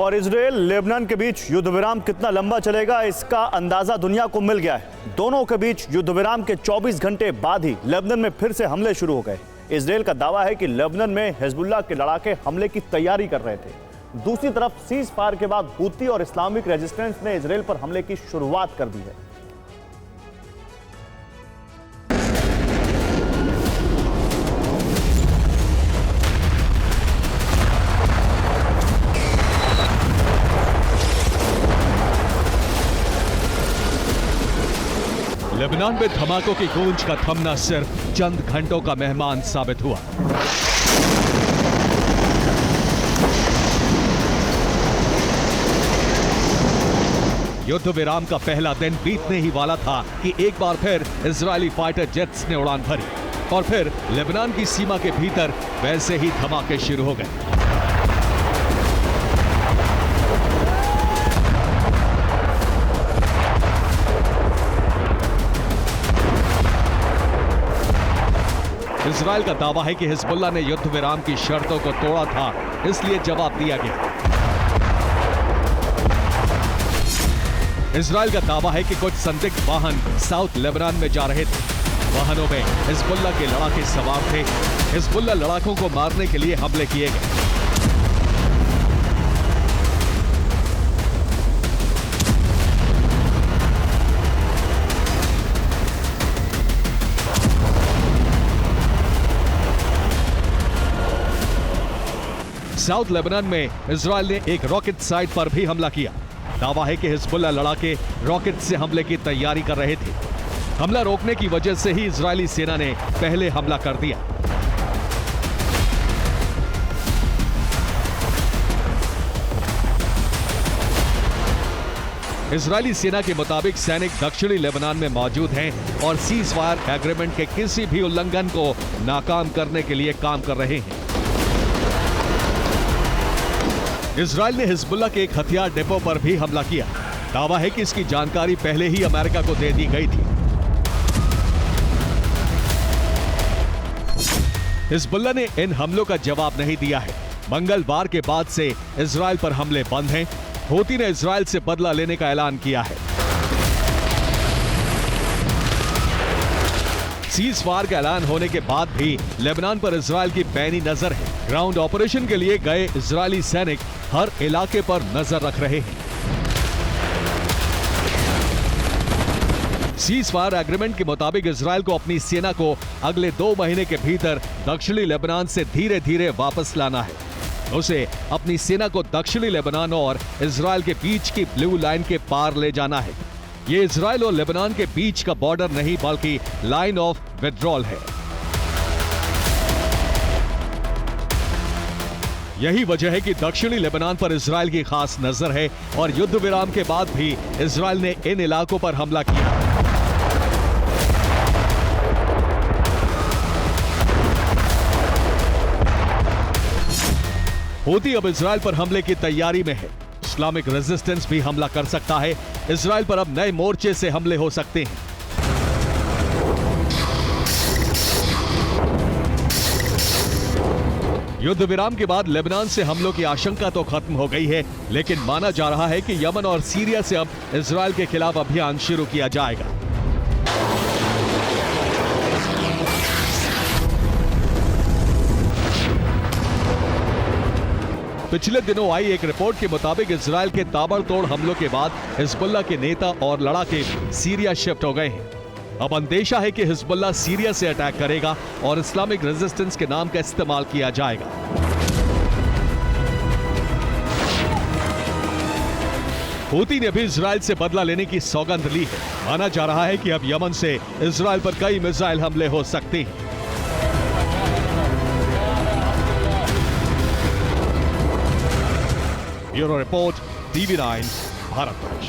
और Israel Lebanon के बीच युद्ध विराम कितना लंबा चलेगा, इसका अंदाजा दुनिया को मिल गया है। दोनों के बीच युद्ध विराम के 24 घंटे बाद ही लेबनान में फिर से हमले शुरू हो गए। इजराइल का दावा है कि लेबनान में हिजबुल्लाह के लड़ाके हमले की तैयारी कर रहे थे। दूसरी तरफ सीज फायर के बाद हूती और इस्लामिक रेजिस्टेंस ने इजराइल पर हमले की शुरुआत कर दी है। लेबनान में धमाकों की गूंज का थमना सिर्फ चंद घंटों का मेहमान साबित हुआ। युद्ध विराम का पहला दिन बीतने ही वाला था कि एक बार फिर इजरायली फाइटर जेट्स ने उड़ान भरी और फिर लेबनान की सीमा के भीतर वैसे ही धमाके शुरू हो गए। इजरायल का दावा है कि हिजबुल्लाह ने युद्ध विराम की शर्तों को तोड़ा था, इसलिए जवाब दिया गया। इजरायल का दावा है कि कुछ संदिग्ध वाहन साउथ लेबनान में जा रहे थे। वाहनों में हिजबुल्लाह के लड़ाके सवार थे। हिजबुल्लाह लड़ाकों को मारने के लिए हमले किए गए। साउथ लेबनान में इजरायल ने एक रॉकेट साइट पर भी हमला किया। दावा है कि हिजबुल्लाह लड़ाके रॉकेट से हमले की तैयारी कर रहे थे। हमला रोकने की वजह से ही इजरायली सेना ने पहले हमला कर दिया। इजरायली सेना के मुताबिक सैनिक दक्षिणी लेबनान में मौजूद हैं और सीज फायर एग्रीमेंट के किसी भी उल्लंघन को नाकाम करने के लिए काम कर रहे हैं। इजरायल ने हिजबुल्लाह के एक हथियार डिपो पर भी हमला किया। दावा है कि इसकी जानकारी पहले ही अमेरिका को दे दी गई थी। हिजबुल्लाह ने इन हमलों का जवाब नहीं दिया है। मंगलवार के बाद से इजरायल पर हमले बंद हैं। हूती ने इजरायल से बदला लेने का ऐलान किया है। सीज फायर का ऐलान होने के बाद भी लेबनान पर इजरायल की पैनी नजर है। ग्राउंड ऑपरेशन के लिए गए इजरायली सैनिक हर इलाके पर नजर रख रहे हैं। सीज फायर एग्रीमेंट के मुताबिक इजरायल को अपनी सेना को अगले 2 महीने के भीतर दक्षिणी लेबनान से धीरे धीरे वापस लाना है। उसे अपनी सेना को दक्षिणी लेबनान और इजरायल के बीच की ब्लू लाइन के पार ले जाना है। ये इजरायल और लेबनान के बीच का बॉर्डर नहीं बल्कि लाइन ऑफ विड्रॉल है। यही वजह है कि दक्षिणी लेबनान पर इजरायल की खास नजर है और युद्ध विराम के बाद भी इजरायल ने इन इलाकों पर हमला किया। हूती अब इजरायल पर हमले की तैयारी में है। इस्लामिक रेजिस्टेंस भी हमला कर सकता है। इजरायल पर अब नए मोर्चे से हमले हो सकते हैं। युद्ध विराम के बाद लेबनान से हमलों की आशंका तो खत्म हो गई है, लेकिन माना जा रहा है कि यमन और सीरिया से अब इजरायल के खिलाफ अभियान शुरू किया जाएगा। पिछले दिनों आई एक रिपोर्ट के मुताबिक इजरायल के ताबड़तोड़ हमलों के बाद हिजबुल्लाह के नेता और लड़ाके सीरिया शिफ्ट हो गए हैं। अब अंदेशा है कि हिजबुल्लाह सीरिया से अटैक करेगा और इस्लामिक रेजिस्टेंस के नाम का इस्तेमाल किया जाएगा। हूती ने भी इजरायल से बदला लेने की सौगंध ली है। माना जा रहा है कि अब यमन से इजरायल पर कई मिसाइल हमले हो सकते हैं। Bureau report, TV9 Bharatvarsh.